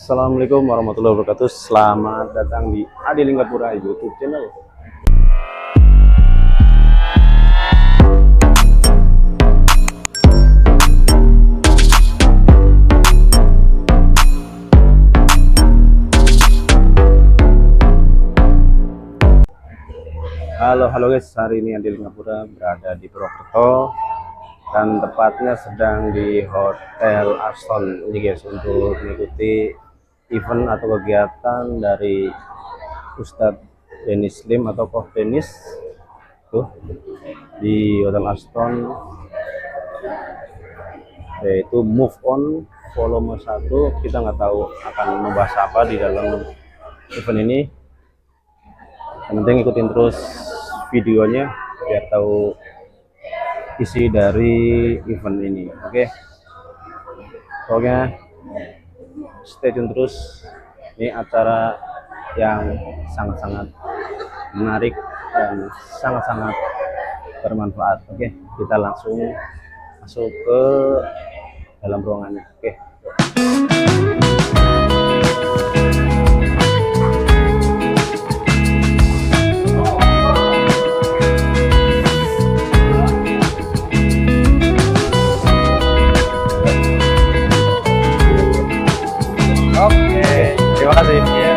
Assalamualaikum warahmatullahi wabarakatuh. Selamat datang di Adi Linggapura YouTube channel. Halo guys, hari ini Adi Linggapura berada di Purwokerto dan tepatnya sedang di Hotel Aston ini guys, untuk mengikuti event atau kegiatan dari Ustadz Denis Lim atau Koh Denis tuh di Hotel Aston, yaitu Move On volume 1. Kita nggak tahu akan membahas apa di dalam event ini. Yang penting ikutin terus videonya biar tahu isi dari event ini. Oke, pokoknya stay tune terus. Ini acara yang sangat-sangat menarik dan sangat-sangat bermanfaat. Oke, kita langsung masuk ke dalam ruangannya. Oke. Terima kasih. Ya.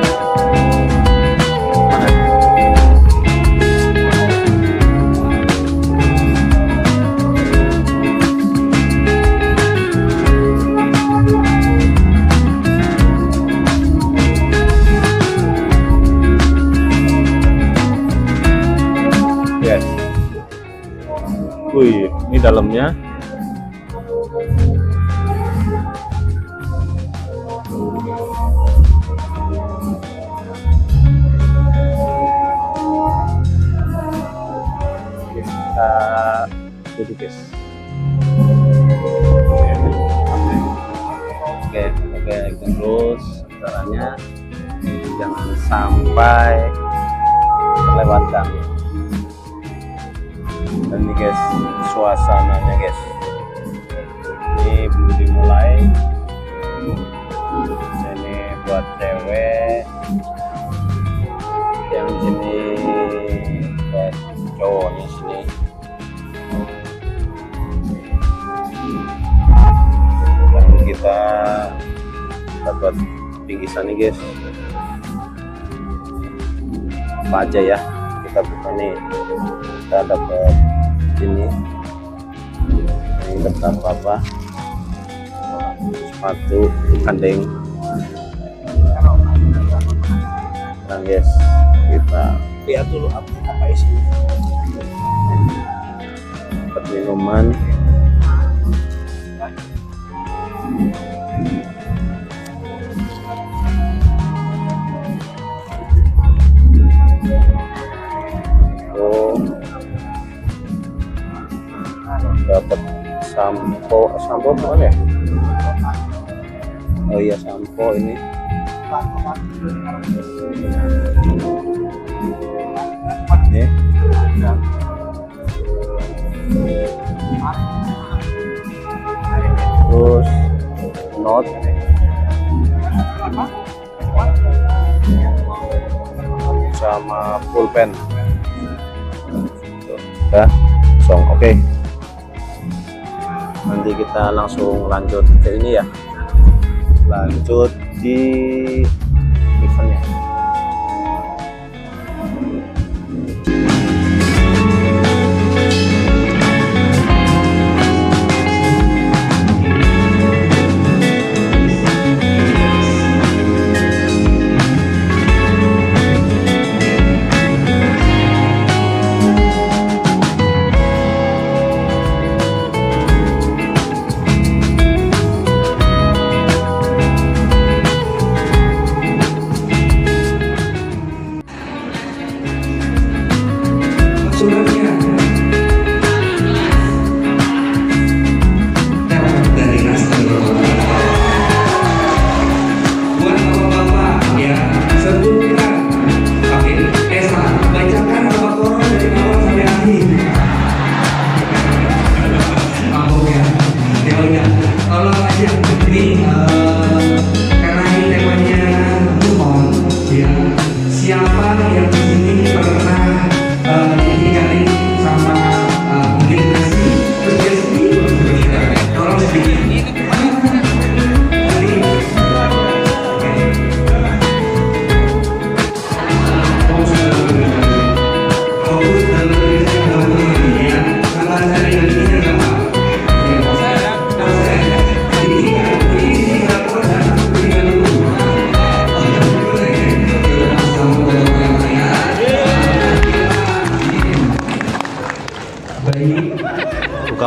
Yes. Wih, ini dalamnya. Kita duduk guys. Oke, terus caranya jangan sampai terlewatkan. Dan ini guys, suasananya guys, ini belum dimulai. Ini buat cewek, yang sini buat cowok di sini. Dan kita dapat bingkisan nih guys. Apa aja ya kita buka nih. Kita dapat ini dapat apa, sepatu kandeng. Nah guys, kita lihat dulu apa isinya. Dapat minuman, dapat sampo bukan ya? Oh iya, sampo ini. Nih. Terus note sama pulpen. Udah, oke. Nanti kita langsung lanjut ke ini ya, lanjut di eventnya.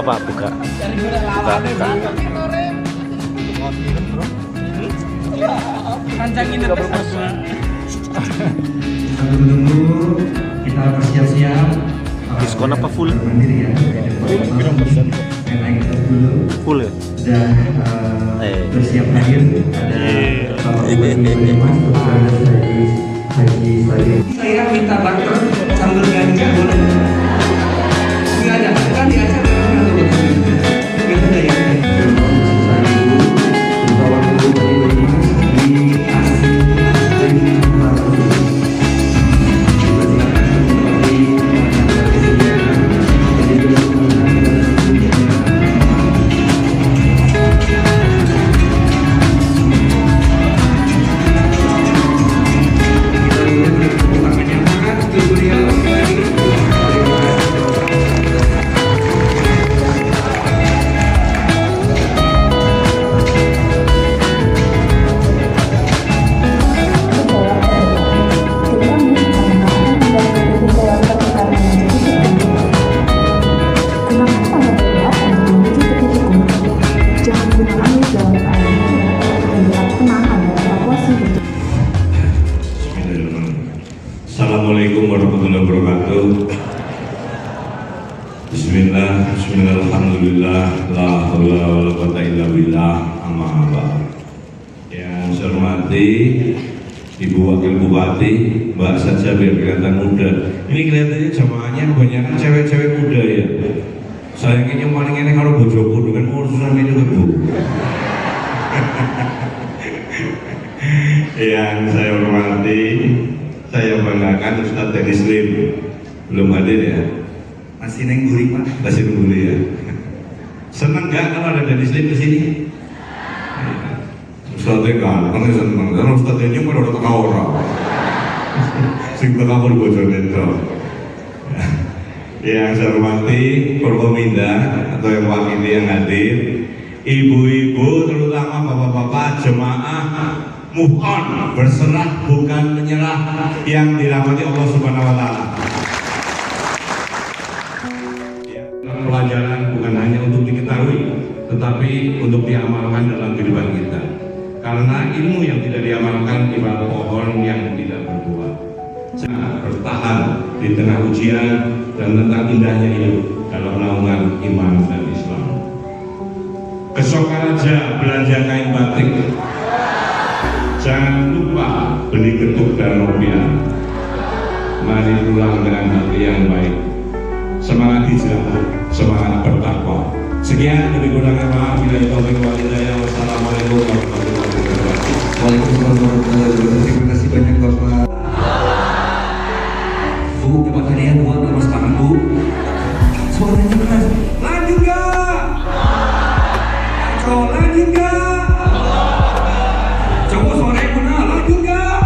Coba buka. Buka. Panjangin bersama. Sambil menunggu kita bersiap-siap. Diskon apa full? Mandiri ya. Naik dulu. Full ya? Dan bersiap hadir. Ada Bapak Ibu Mas Haji Salim. Saya minta barter sambil ganja boleh? Nggak ada, kan di acara nggak ada ya. Assalamualaikum warahmatullahi wabarakatuh. Bismillah, alhamdulillah, la haula wala quwwata illa billah, amma ba'd. Yang saya hormati Ibu Wakil Bupati, Mbak Saja biar kelihatan muda. Ini kelihatannya jamaahnya kebanyakan cewek-cewek muda ya. Sayangnya yang paling enak kalau bojoku dengan urusan ini Bu. Yang saya hormati, saya banggakan Ustadz Dennis Lim, belum hadir ya? Masih nengguri Pak? Masih nengguri ya? Senang nggak kalau ada Dennis Lim di sini? Ustadz kan, kan senang. Karena Ustadz ini mau ada tengah orang. Sing tengah berbocor itu. Yang saya hormati Forkominda atau yang wakili yang hadir, ibu-ibu terutama bapak-bapak jemaah move on, berserah bukan menyerah, yang dirahmati Allah Subhanahu wa Ta'ala. Pelajaran bukan hanya untuk diketahui, tetapi untuk diamalkan dalam kehidupan kita. Karena ilmu yang tidak diamalkan ibarat pohon yang tidak berbuah. Bertahan di tengah ujian dan tentang indahnya hidup dalam naungan iman dan Islam. Kesokan aja belanja kain batik. Jangan lupa beli ketuk dan rupiah. Mari pulang dengan hati yang baik. Semangat hijrah, semangat bertakwa. Sekian, lebih kurangnya maaf. Bila itu wassalamualaikum warahmatullahi wabarakatuh. Waalaikumsalam warahmatullahi wabarakatuh. Terima kasih banyak Bapak. Bu, coba kalian buat lemas tangan Bu. Suaranya keras. Lanjut gak? Lanjut gak? Coba sore benar, lanjut gak?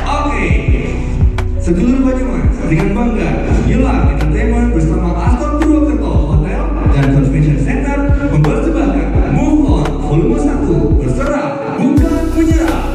Oke. Sedulur Banyumas, dengan bangga, Yulang Entertainment bersama Aston Purwokerto Hotel dan Convention Center mempersembahkan Move On Volume 1, berserah bukan menyerah.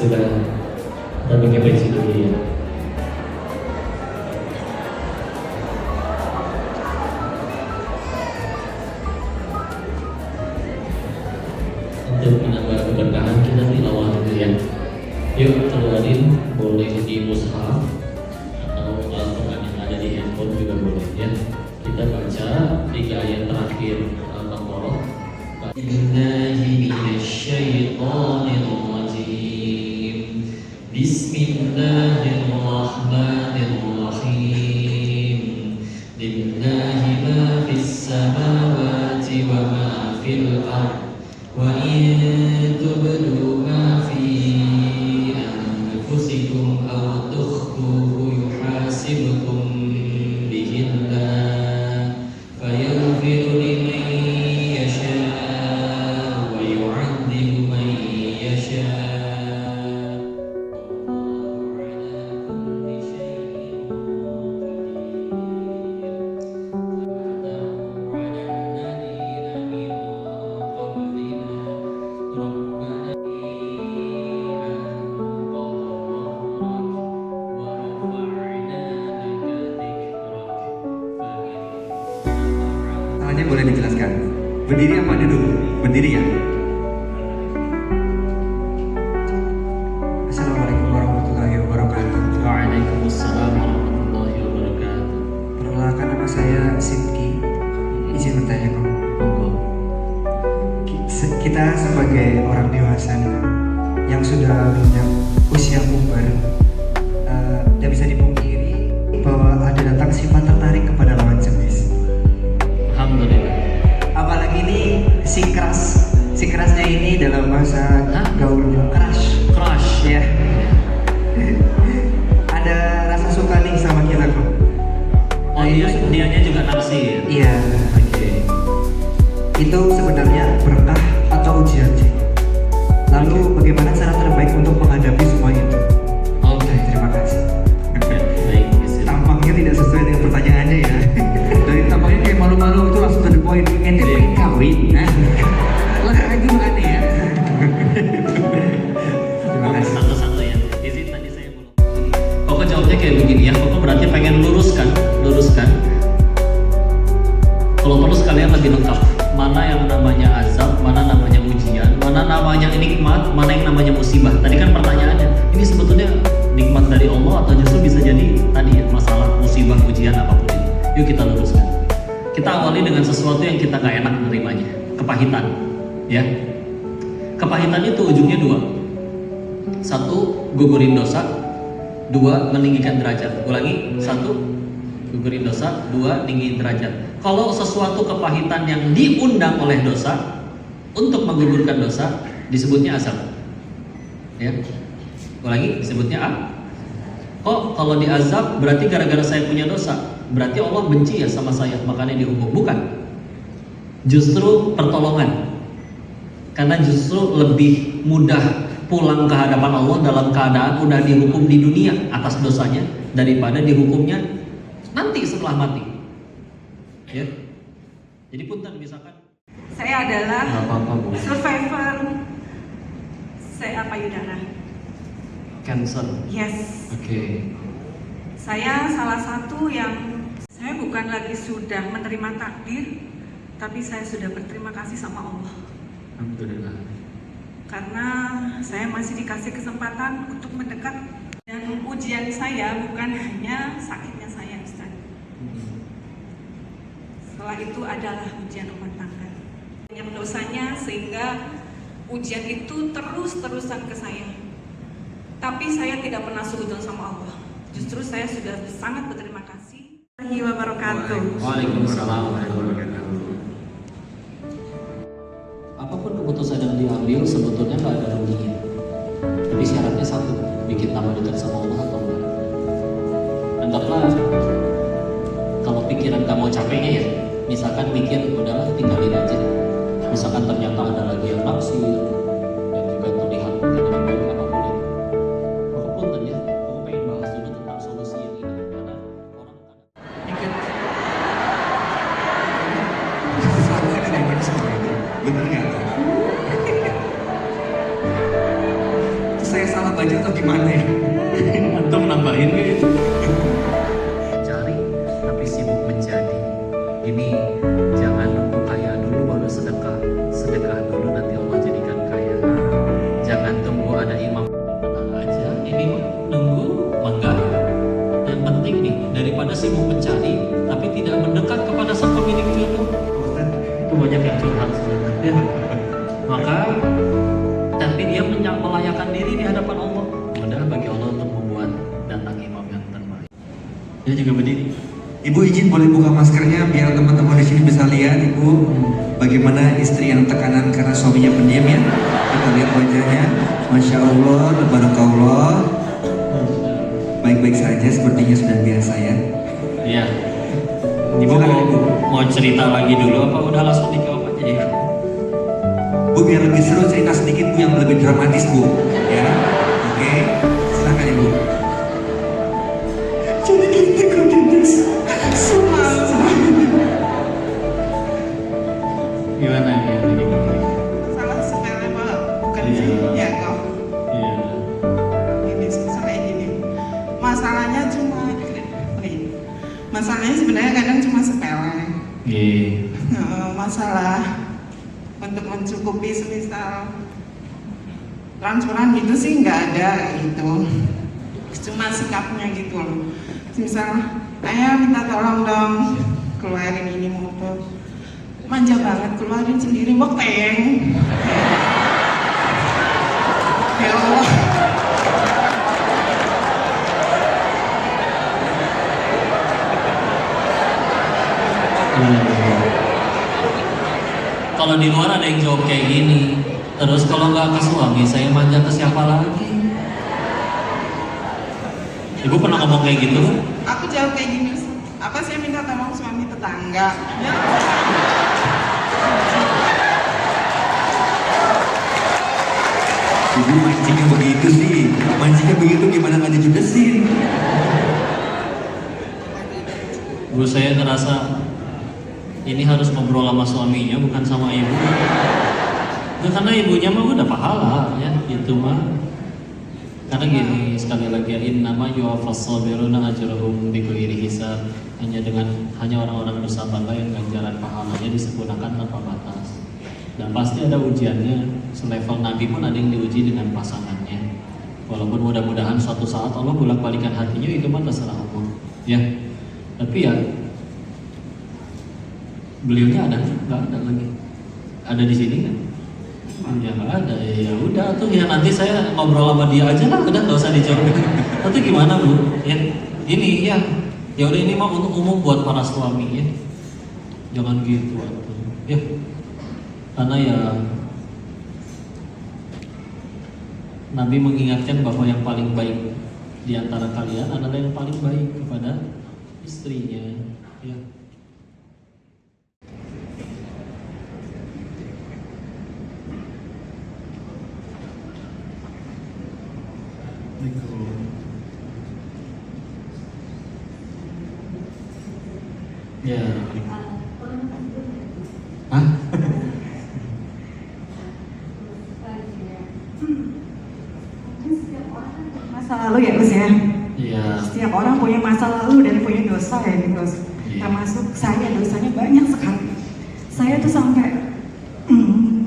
sudah kita bikin peci dulu ya. Untuk menambah keberkahan kita tilawah dulu ya. Yuk keluarin, boleh di mushaf atau Al-Quran yang ada di handphone juga boleh ya. Kita baca 3 ayat terakhir Al-Baqarah. Billahi minasyaitonir rajim. Bismillahirrahmanirrahim. Lillahi ma fis samawati wa ma fil ardh. Wa in tubdu ma fi anfusikum aw tukhfuhu yuhasibkum bihi Allah fayaghfiru liman yasha wa yu'adzibu man yasha. Wallahu ala kulli syai'in Caranya boleh dijelaskan. Berdiri apa duduk? Berdiri ya. Assalamualaikum warahmatullahi wabarakatuh. Waalaikumsalam warahmatullahi wabarakatuh. Perkenalkan, nama saya Sidki. Izin bertanya kok. Monggo. Kita sebagai orang dewasa nih, yang sudah punya usia puber, tidak bisa dipungkiri bahwa ada datang sifat tertarik kepada lawan jenis. Alhamdulillah. Apalagi ini si kerasnya ini dalam bahasa gaulnya crush ya. Ada rasa suka nih sama kita kok. Oh, dianya juga naksir. Iya. Oke. Itu sebenarnya berkah atau ujian sih? Lalu bagaimana cara terbaik untuk menghadapi semua itu? Oke. Terima kasih. Baik, bisa. Tampaknya tidak sesuai dengan pertanyaannya ya. Dari tampaknya kayak malu-malu itu langsung to the point. Ente pengen kawin? Nah, lah itu aneh ya. Terima kasih. Satu-satu ya. Izin tadi saya belum. Koko jawabnya kayak begini ya. Koko berarti pengen luruskan. Kalau perlu sekalian lebih lengkap. Mana yang namanya azab, mana namanya ujian, mana namanya nikmat, mana yang namanya musibah. Tadi kan pertanyaannya, ini sebetulnya nikmat dari Allah atau justru bisa jadi tadi ya, masalah musibah, ujian apapun ini. Yuk kita luruskan. Kita awali dengan sesuatu yang kita nggak enak menerimanya, kepahitan, ya. Kepahitan itu ujungnya 2. 1, gugurin dosa. 2, meninggikan derajat. Ulangi, 1, gugurin dosa. 2, tinggiin derajat. Kalau sesuatu kepahitan yang diundang oleh dosa untuk menggugurkan dosa disebutnya azab. Ya. Ulangi, disebutnya kok kalau diazab berarti gara-gara saya punya dosa, berarti Allah benci ya sama saya makanya dihukum? Bukan. Justru pertolongan. Karena justru lebih mudah pulang ke hadapan Allah dalam keadaan udah dihukum di dunia atas dosanya daripada dihukumnya nanti setelah mati. Ya. Jadi punten misalkan saya adalah nggak apa-apa Bu. survivor saya payudara. Cancer. Yes. Oke. Saya salah satu yang saya bukan lagi sudah menerima takdir, tapi saya sudah berterima kasih sama Allah. Alhamdulillah. Karena saya masih dikasih kesempatan untuk mendekat, dan ujian saya bukan hanya sakitnya saya, Ustaz. Setelah itu adalah ujian rumah tangga. Banyak dosanya sehingga ujian itu terus-terusan ke saya. Tapi saya tidak pernah suudzon sama Allah. Justru saya sudah sangat berterima kasih. Warahmatullahi wabarakatuh. Waalaikumsalam warahmatullahi wabarakatuh. Apapun keputusan yang diambil sebetulnya nggak ada ruginya. Tapi syaratnya satu, bikin tambah dekat sama Allah atau enggak. Anggaplah kalau pikiran kamu capeknya ya, misalkan mikir udahlah tinggalin aja. Misalkan ternyata ada lagi yang naksir dan juga terlihat dengan baik apapun itu. Aku punten ya, aku pengen bahas dulu tentang solusi yang ini karena orang Soalnya dari mana semua ini? Bener nggak? Saya salah aja atau gimana ya? Antum nambahin gitu. Cari tapi sibuk menjadi. Ini jangan nunggu kaya dulu baru sedekah. Sedekah dulu nanti Allah jadikan kaya. Jangan tunggu ada imam tenang aja. Ini mah nunggu enggak. Yang penting nih daripada sibuk mencari tapi tidak mendekat kepada sang pemilik ilmu. Itu banyak yang curhat sebenarnya. Maka tapi dia melayakkan diri di hadapan Allah. Mudah bagi Allah untuk membuat datang imam yang terbaik. Dia juga berdiri. Ibu izin boleh buka maskernya biar teman-teman di sini bisa lihat Ibu bagaimana istri yang tekanan karena suaminya pendiam ya. Kita lihat wajahnya, masya Allah, tabarakallah. Baik-baik saja sepertinya sudah biasa ya. Iya. Ibu mau cerita lagi dulu apa udah langsung dijawab aja ya? Bu biar lebih seru cerita sedikit Bu yang lebih dramatis Bu ya. Oke, silakan Ibu. Jadi kita koordinasi semua. Gimana ya? Salah sepele Pak, bukan Iya. sih ya kok. Iya. Ini masalahnya gini. Masalahnya cuma masalahnya sebenarnya kadang cuma sepele. Iya. Masalah untuk mencukupi semisal transferan gitu sih nggak ada gitu. Cuma sikapnya gitu loh. Misal, ayah minta tolong dong keluarin ini motor. Manja banget keluarin sendiri teng. Ya Allah. Kalau di luar ada yang jawab kayak gini, terus kalau nggak ke suami, saya manja ke siapa lagi? Ibu pernah ngomong kayak gitu? Aku jawab kayak gini, apa sih minta tolong suami tetangga? Ya. Ibu mancingnya begitu sih, mancingnya begitu gimana nggak dijudesin? Bu saya ngerasa ini harus ngobrol sama suaminya bukan sama ibu. Nah, karena ibunya mah udah pahala ya, itu mah. Karena gini, sekali lagi innama yuwaffas sabiruna ajrahum bighairi hisab. Hanya orang-orang bersabarlah yang ganjaran pahalanya disempurnakan tanpa batas. Dan pasti ada ujiannya. Selevel Nabi pun ada yang diuji dengan pasangannya. Walaupun mudah-mudahan suatu saat Allah bolak-balikan hatinya, itu mah terserah Allah. Ya. Tapi ya beliaunya ada nggak ada lagi? Ada di sini kan? Ya nggak ada. Ya udah tuh ya nanti saya ngobrol sama dia aja lah, udah nggak usah dijawab. Nanti gimana Bu? Ya ini ya. Ya udah ini mah untuk umum buat para suami ya. Jangan gitu atuh. Ya. Karena ya Nabi mengingatkan bahwa yang paling baik di antara kalian adalah yang paling baik kepada istrinya. Ya. Ya. Hah? Masa lalu ya Gus ya. Iya. Setiap orang punya masa lalu dan punya dosa ya Gus. Iya. Termasuk saya dosanya banyak sekali. Saya tuh sampai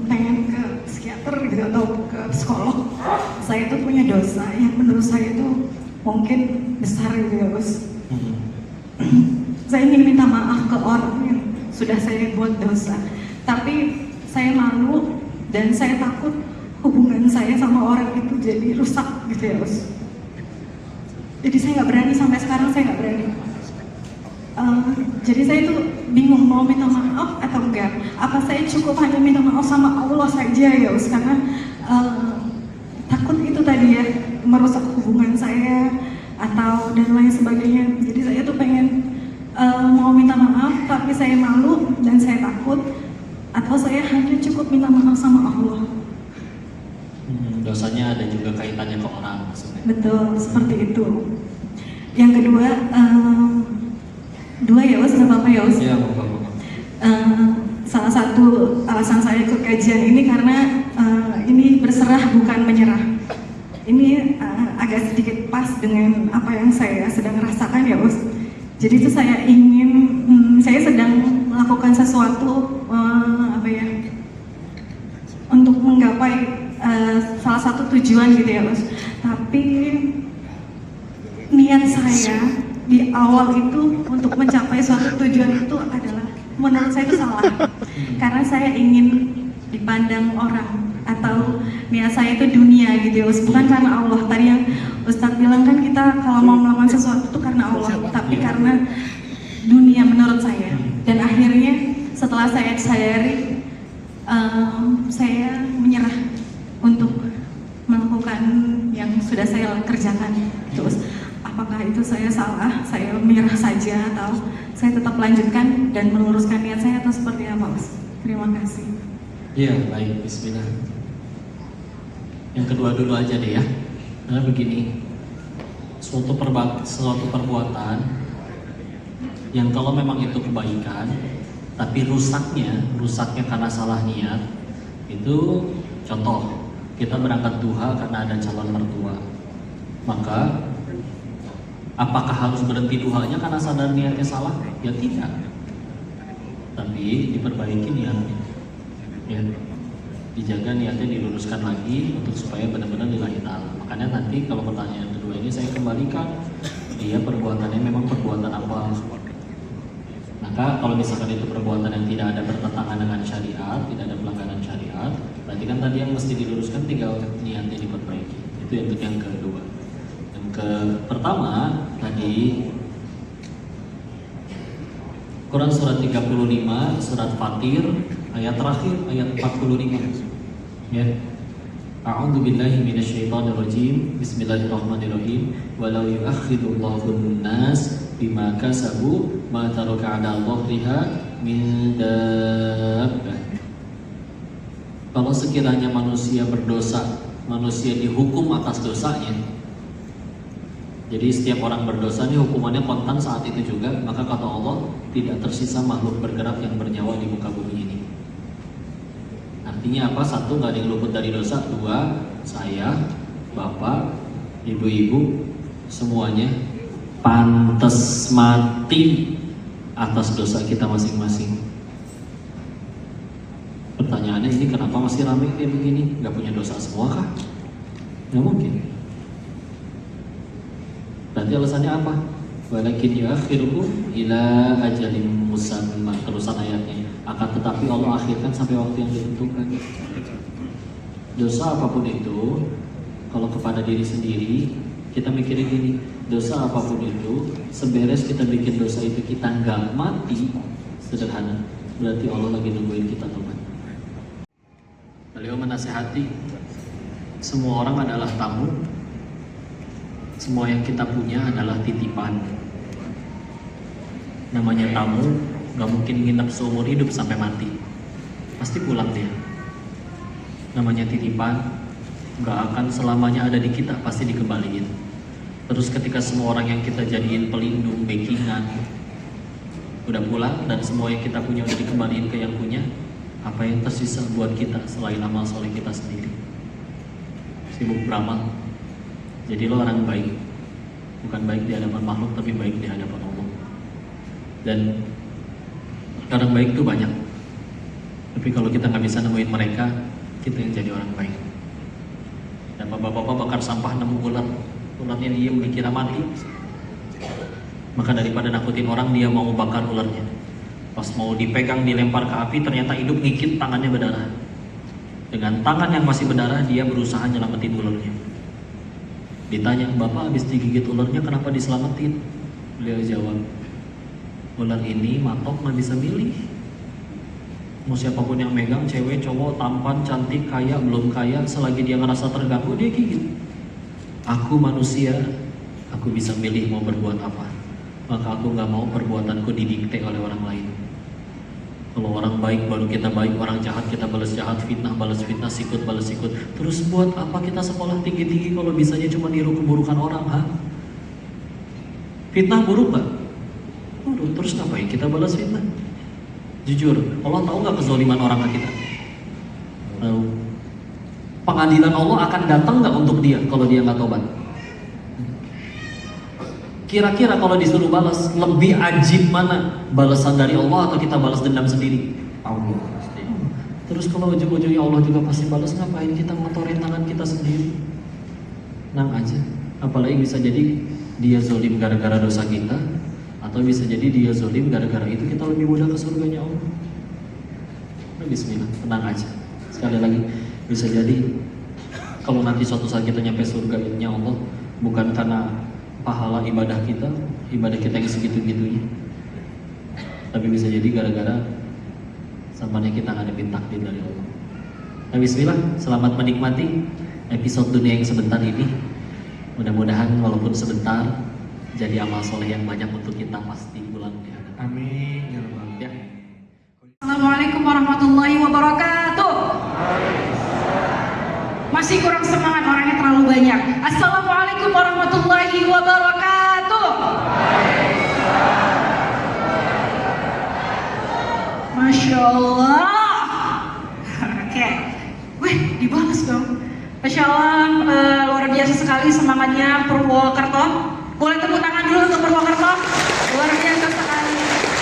pengen ke psikiater gitu atau ke psikolog. Saya tuh punya dosa yang menurut saya tuh mungkin besar gitu ya Gus. Saya ingin minta maaf ke orang yang sudah saya buat dosa. Tapi saya malu dan saya takut hubungan saya sama orang itu jadi rusak gitu ya Gus. Jadi saya nggak berani, sampai sekarang saya nggak berani. Jadi saya tuh bingung mau minta maaf atau enggak. Apa saya cukup hanya minta maaf sama Allah saja ya Gus, karena takut itu tadi ya merusak hubungan saya atau dan lain sebagainya. Jadi saya tuh pengen mau minta maaf tapi saya malu dan saya takut, atau saya hanya cukup minta maaf sama Allah. Dosanya ada juga kaitannya ke orang maksudnya. Betul, seperti itu. Yang kedua, dua ya Us, apa ya Us? Iya, Bapak. Salah satu alasan saya ikut kajian ini karena ini berserah bukan menyerah. ini agak sedikit pas dengan apa yang saya sedang rasakan ya Us. Jadi itu saya ingin, saya sedang melakukan sesuatu untuk menggapai salah satu tujuan gitu ya Us. Tapi niat saya di awal itu untuk mencapai suatu tujuan itu adalah menurut saya itu salah. Karena saya ingin dipandang orang atau niat saya itu dunia gitu ya Us, bukan karena Allah. Tadi yang Ustadz bilang kan kita kalau mau melakukan sesuatu itu karena Allah, tapi karena dunia menurut saya. Dan akhirnya setelah saya sadari, saya menyerah untuk melakukan yang sudah saya kerjakan. Terus apakah itu saya salah, saya menyerah saja atau saya tetap lanjutkan dan meluruskan niat saya atau seperti apa Mas? Terima kasih. Ya, baik, bismillah. Yang kedua dulu aja deh ya. Karena begini, suatu perbuatan yang kalau memang itu kebaikan, tapi rusaknya karena salah niat, itu contoh, kita berangkat duha karena ada calon mertua. Maka, apakah harus berhenti duhanya karena sadar niatnya salah? Ya tidak. Tapi diperbaiki niatnya. Ya, dijaga niatnya, diluruskan lagi untuk supaya benar-benar lillahi ta'ala. Makanya nanti kalau pertanyaan kedua ini saya kembalikan, dia perbuatannya memang perbuatan apa? Maka kalau misalkan itu perbuatan yang tidak ada bertentangan dengan syariat, tidak ada pelanggaran syariat, berarti kan tadi yang mesti diluruskan tinggal niatnya diperbaiki. Itu untuk yang kedua. Yang pertama tadi Quran surat 35, surat Fatir, ayat terakhir, ayat 45. Ya. A'udzu billahi minasyaitonir rajim. Bismillahirrahmanirrahim. Walau yu'akhidullahu an-nas bima kasabu ma taraka 'ala dhahriha min dabbah. Kalau sekiranya manusia berdosa, manusia dihukum atas dosanya. Jadi setiap orang berdosa ini hukumannya kontan saat itu juga, maka kata Allah tidak tersisa makhluk bergerak yang bernyawa di muka bumi ini. Artinya apa? Satu, nggak ada yang luput dari dosa. Dua, saya, bapak, ibu-ibu, semuanya pantas mati atas dosa kita masing-masing. Pertanyaannya ini kenapa masih ramai kayak begini? Nggak punya dosa semua kah? Nggak mungkin. Berarti alasannya apa? Walakin yu'akhiruhum ila ajalin musamma. Terusan ayatnya. Akan tetapi Allah akhirkan sampai waktu yang ditentukan. Dosa apapun itu, kalau kepada diri sendiri, kita mikirin gini, dosa apapun itu, seberes kita bikin dosa itu kita nggak mati, sederhana, berarti Allah lagi nungguin kita tobat. Beliau menasihati, semua orang adalah tamu, semua yang kita punya adalah titipan. Namanya tamu, gak mungkin nginep seumur hidup sampai mati, pasti pulang dia. Namanya titipan, gak akan selamanya ada di kita, pasti dikembaliin. Terus ketika semua orang yang kita jadiin pelindung, backingan udah pulang dan semua yang kita punya udah dikembaliin ke yang punya, apa yang tersisa buat kita selain amal soleh kita sendiri? Sibuk beramal. Jadi lo orang baik, bukan baik di hadapan makhluk, tapi baik di hadapan Allah. Dan orang baik itu banyak, tapi kalau kita nggak bisa nemuin mereka, kita yang jadi orang baik. Dan bapak-bapak bakar sampah nemu ular, ularnya diem dikira mati, maka daripada nakutin orang, dia mau bakar ularnya. Pas mau dipegang dilempar ke api, ternyata hidup ngikit, tangannya berdarah. Dengan tangan yang masih berdarah, dia berusaha nyelamatin ularnya. Ditanya, bapak habis digigit ularnya kenapa diselamatin? Beliau jawab, ular ini matok nggak bisa milih. Mau siapapun yang megang, cewek, cowok, tampan, cantik, kaya, belum kaya, selagi dia ngerasa terganggu, dia gigit. Aku manusia, aku bisa milih mau berbuat apa. Maka aku nggak mau perbuatanku didikte oleh orang lain. Kalau orang baik baru kita baik, orang jahat kita balas jahat, fitnah balas fitnah, sikut balas sikut. Terus buat apa kita sekolah tinggi-tinggi kalau bisanya cuma niru keburukan orang, ha? Fitnah buruk nggak? Buruk. Terus ngapain kita balas fitnah? Jujur, Allah tahu nggak kezaliman orang ke kita? Tahu. Pengadilan Allah akan datang nggak untuk dia kalau dia nggak tobat? Kira-kira kalau disuruh balas, lebih ajib mana? Balasan dari Allah atau kita balas dendam sendiri? Allah. Terus kalau ujung-ujungnya Allah juga pasti balas, ngapain kita ngotorin tangan kita sendiri? Tenang aja. Apalagi bisa jadi dia zolim gara-gara dosa kita, atau bisa jadi dia zolim gara-gara itu kita lebih mudah ke surganya Allah. Nah, bismillah, tenang aja. Sekali lagi, bisa jadi kalau nanti suatu saat kita nyampe surganya Allah, bukan karena pahala ibadah kita yang segitu-gitunya, tapi bisa jadi gara-gara samanya kita ngadepin takdir dari Allah. Nah, bismillah, selamat menikmati episode dunia yang sebentar ini. Mudah-mudahan walaupun sebentar jadi amal soleh yang banyak untuk kita pasti bulan ini ada. Amin ya rabbal alamin. Ya. Assalamualaikum warahmatullahi wabarakatuh. Masih kurang semangat, orangnya terlalu banyak. Assalamualaikum warahmatullahi wabarakatuh. Masya Allah. Oke, wih dibalas dong. Masya Allah, luar biasa sekali semangatnya Purwokerto. Boleh tepuk tangan dulu untuk Purwokerto. Luar biasa sekali.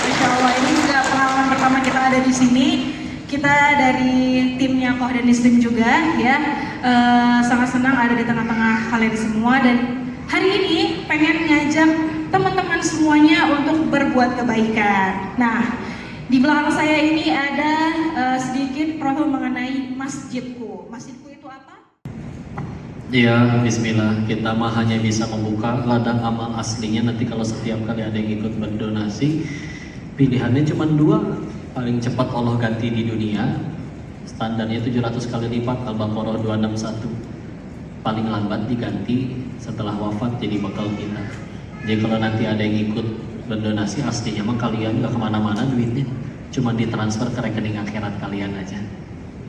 Masya Allah, ini juga pengalaman pertama kita ada di sini. Kita dari timnya Koh dan Islim juga ya, sangat senang ada di tengah-tengah kalian semua, dan hari ini pengen ngajak teman-teman semuanya untuk berbuat kebaikan. Nah, di belakang saya ini ada sedikit profil mengenai masjidku. Masjidku itu apa? Ya, bismillah, kita mah hanya bisa membuka ladang amal aslinya. Nanti kalau setiap kali ada yang ikut berdonasi, pilihannya cuma dua. Paling cepat Allah ganti di dunia, standarnya 700 kali lipat, Al-Baqarah 261. Paling lambat diganti setelah wafat jadi bakal kita. Jadi kalau nanti ada yang ikut berdonasi, aslinya mah kalian gak kemana-mana duitnya, cuma ditransfer ke rekening akhirat kalian aja.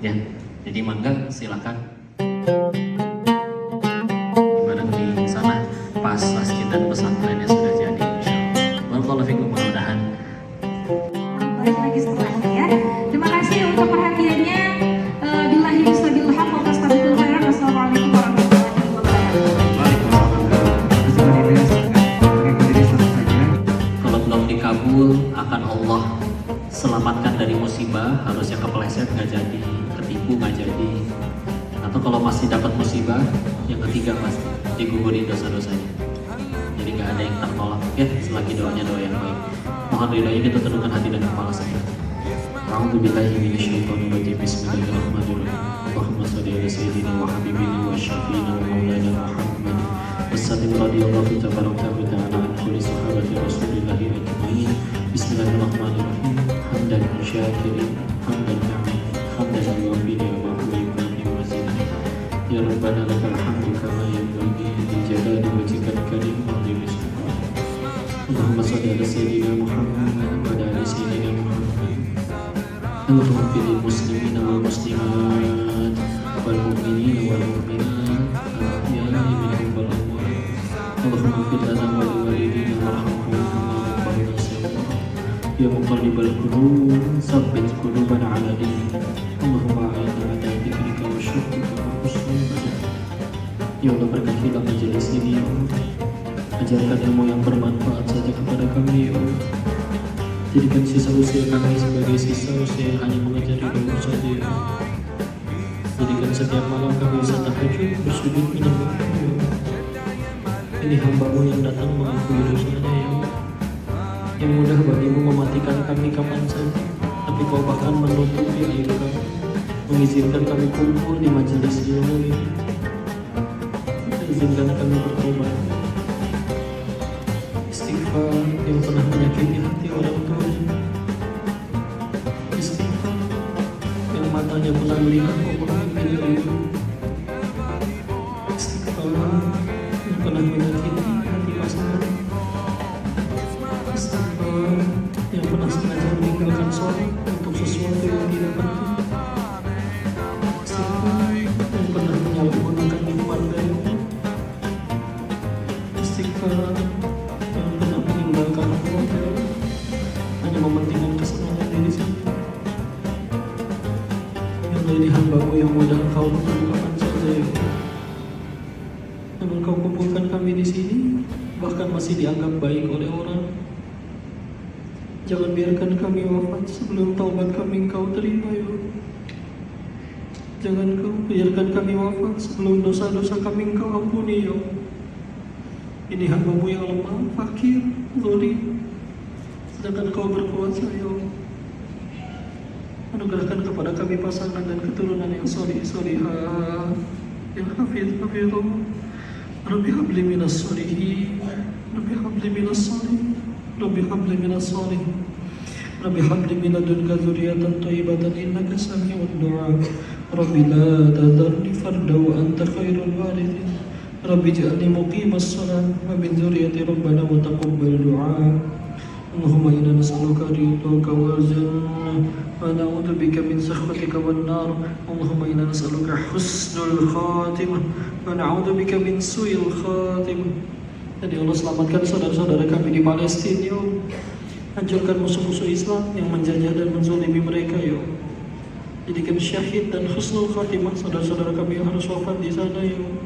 Ya, jadi mangga silakan. Bareng di sana pas masjid dan pesantrennya sudah jadi. Insyaallah. Barakallahu fikum, mudah-mudahan. Balik lagi setelahnya ya. Terima kasih untuk perhatiannya. Billahi bisabil haq wa tastabiqul khairan. Wassalamualaikum warahmatullahi wabarakatuh. Kalau belum dikabul akan Allah selamatkan dari musibah. Harusnya kepleset nggak jadi, ketipu nggak jadi, atau kalau masih dapat musibah, yang ketiga pasti digugurin dosa-dosanya. Jadi nggak ada yang tertolak ya, selagi doanya doa yang baik. Mohon ridhonya kita tundukkan hati dan kepala saya. A'udzubillahi minasyaitonir rajim. Bismillahirrahmanirrahim. Allahumma shalli ala sayyidina wa habibina wa syafiina wa maulana Muhammad wa sallim radhiyallahu tabaraka wa ta'ala an kulli sahabati Rasulillahi ajma'in. Bismillahirrahmanirrahim. Hamdan syakirin, hamdan na'im, hamdan yuwaffi ni'amahu wa yukafi wazina. Ya Rabbana lakal hamdu kama yanbaghi li jalali wajhikal karim wa li Allahumma shalli ala sayyidina Muhammad wa ala ali sayyidina Muhammad. Allahumma fil muslimina wal muslimat wal mu'minina wal mu'minat al-ahya'i minhum wal amwat. Allahumma fil lana wa li walidina warhamhum kama rabbayana shaghira. Ya muqallibal qulub tsabbit qulubana ala dinik. Allahumma a'inna ala dzikrika wa syukrika wa husni ibadah. Ya Allah, berkatilah majelis ini ya Allah. Ajarkan ilmu yang bermanfaat saja kepada kami ya Allah. Jadikan sisa usia kami sebagai sisa usia yang hanya mengejar ridho saja ya Allah. Jadikan setiap malam kami bisa tahajud bersujud menyembahmu ya Allah. Ini hamba-Mu yang datang mengakui dosanya ya Allah, yang mudah bagimu mematikan kami kapan saja, tapi Kau bahkan menutupi air kami, mengizinkan kami kumpul di majelis ilmu ini. Izinkan kami bertobat, istighfar yang pernah menyakiti hati orang tuanya, istighfar yang matanya pernah melihat maupun mimpi dirimu, istighfar yang pernah menyakiti hati pasangan, istighfar yang pernah sengaja meninggalkan sholat untuk sesuatu yang tidak penting, istighfar yang pernah menyalahgunakan nikmat dari Allah, istighfar yang pernah meninggalkan Allah hanya mementingkan kesenangan diri sendiri. Ya Allah, ini hamba-Mu yang mudah Engkau pertemukan saja. saja ya Allah. Dan Engkau kumpulkan kami di sini, bahkan masih dianggap baik oleh orang. Jangan biarkan kami wafat sebelum taubat kami Engkau terima ya Allah. Jangan Kau biarkan kami wafat sebelum dosa-dosa kami Engkau ampuni ya Allah. Ini hamba-Mu yang lemah, fakir, zalim, sedangkan Kau berkuasa ya Allah. Anugerahkan kepada kami pasangan dan keturunan yang solih-solihah, yang hafidh-hafidhullah. Rabbi habli minas solihin, Rabbi habli minas solihin, Rabbi habli minas solihin, Rabbi habli min ladunka dzurriyyatan thayyibatan innaka sami'ud du'a. Rabbi la tadharni farda wa anta khairul warithin. Rabbi ij'alni muqimas shalah wa min dzurriyyati rabbana wa taqabbal du'a. Allahumma inna nas'aluka ridhaka wal jannah wa na'udzu bika min sakhatika wan nar. Allahumma inna nas'aluka husnul khatimah wa na'udzu bika min su'il khatimah. Dan ya Allah, selamatkan saudara-saudara kami di Palestina ya Allah. Hancurkan musuh-musuh Islam yang menjajah dan menzalimi mereka ya Allah. Jadikan syahid dan husnul khatimah saudara-saudara kami yang harus wafat di sana ya Allah.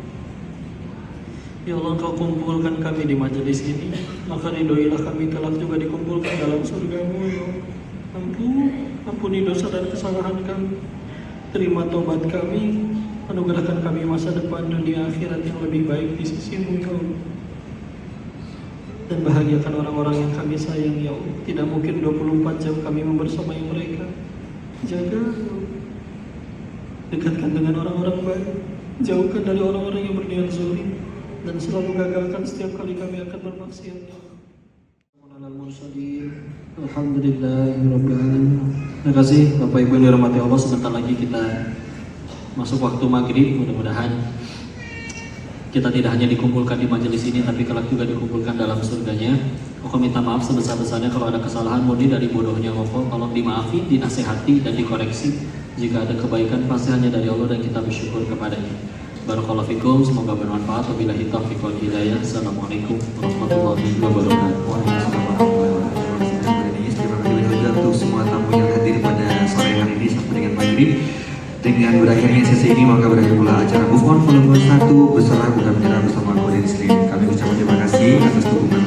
Ya Allah, Engkau kumpulkan kami di majelis ini, maka ridhoilah kami kelak juga dikumpulkan dalam surga-Mu ya Allah. Ampuni dosa dan kesalahan kami, terima tobat kami, anugerahkan kami masa depan dunia akhirat yang lebih baik di sisi-Mu ya Allah. Dan bahagiakan orang-orang yang kami sayang ya Allah. Tidak mungkin 24 jam kami membersamai mereka. Jaga ya Allah. Dekatkan dengan orang-orang baik, jauhkan dari orang-orang yang berniat zalim, dan selalu gagalkan setiap kali kami akan bermaksiat ya Allah. Alhamdulillahirabbil alamin. Terima kasih Bapak Ibu yang dirahmati Allah. Sebentar lagi kita masuk waktu maghrib. Mudah-mudahan kita tidak hanya dikumpulkan di majelis ini, tapi kelak juga dikumpulkan dalam surganya. Aku minta maaf sebesar-besarnya kalau ada kesalahan murni dari bodohnya Koko. Tolong dimaafin, dinasehati, dan dikoreksi. Jika ada kebaikan pasti hanya dari Allah dan kita bersyukur kepadanya. Barakallahu fikum, semoga bermanfaat. Wabillahi taufiq wal hidayah. Assalamualaikum warahmatullahi wabarakatuh. Terima kasih juga untuk semua tamu yang hadir pada sore hari ini sampai dengan maghrib. Dengan berakhirnya sesi ini maka berakhir pula acara Move On Volume 1 bersama Bukan Menyerah bersama Korean Slim. Kami ucapkan terima kasih atas dukungan